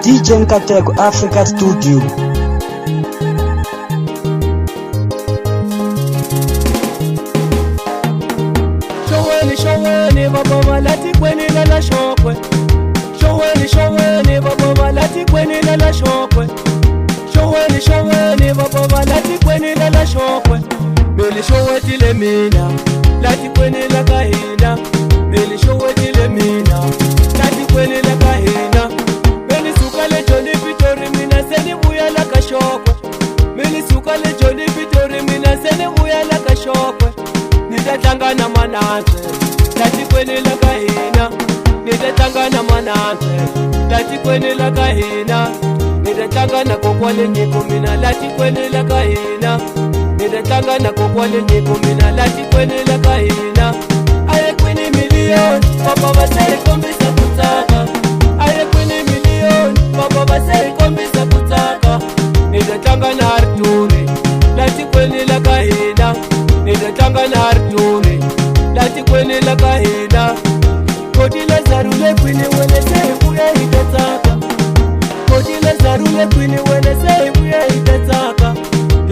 DJ Nkateko Africa Studio. Showeni baba malati kweni lala shokwe. Showeni baba malati kweni lala shokwe. Showeni baba malati kweni lala shokwe. Meli showetile mina lati kweni la kahina. Meli showetile mina lati kweni la kahina. Meli sukale Johnny Pitori mina seni buya la kashokwe. Meli sukale Johnny Pitori mina seni buya la kashokwe. Nitatlangana mananze lati kweni la kahina. Nitatlangana mananze lati kweni la kahina. Nitatlangana kokwale nyiko mina lati kweni la kahina. Nitatlangana kokwale nyiko mina lati kweni la kahina. Aye kweni milioni baba basere kombisa kutaka. Aye kweni milioni baba basere kombisa kutaka. Nitatlangana Arturi lati kweni la kahina. Nitatlangana Arturi lati kweni la kahina. Kodi la zarule kwini wene sebuya itataka. Kodi la zarule kwini wene sebuya itataka.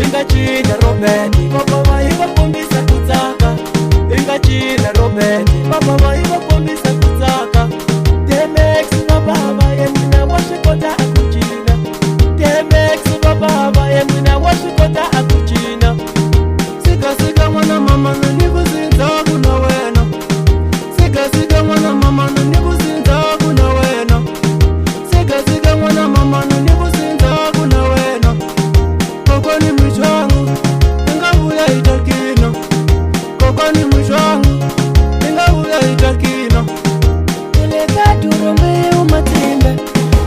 Inga china Robert baba waiba kombisa kutaka. Inga china Robert baba waiba kombisa kutaka. Demex baba yemina washikota akuchina. Demex baba yemina washikota akuchina. Sika mwana mama nikuzinza kuna wena. Sika mwana mama nikuzinza kuna wena. Sika mwana mama nikuzinza kuna wena. Koko ni mwishangu ingavuya itakina. Koko ni mwishangu ingavuya itakina. Nileka durome umatimbe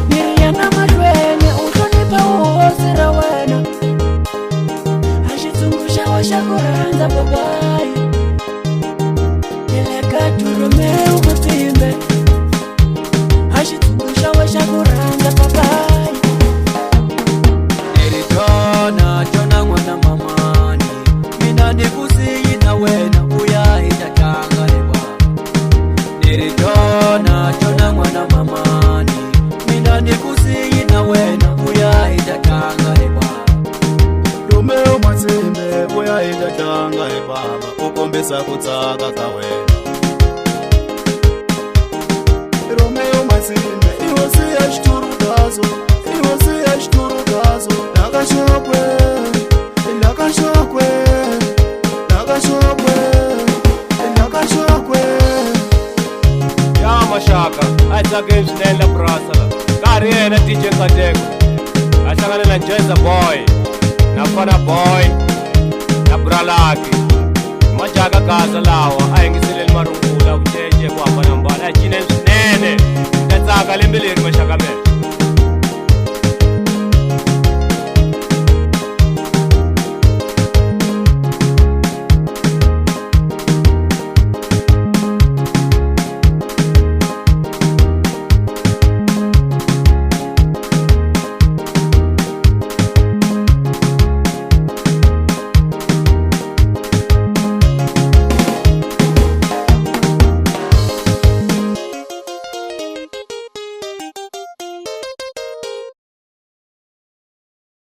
niriana madwene utonipa uosira wena. Ashitungusha washakuranza babai. Nileka durome umatimbe ashitungusha washakuranza babai. Chona mwana mamani mina nikusiyi na wena uya itatanga eba. Chona mwana mamani mina nikusiyi na wena uya itatanga eba. Romeo Matimbe uya itatanga eba ukombesa kutaka ka wena. Romeo Matimbe iwasi yashturudazo Nakashokwe Ya mashaka atsake swinene brasala. Kari yena DJ Nkateko ahlangana na Jeza Boy na Fana Boy na Bralaki. Majaka gaza lawa ayingiseleni marungu.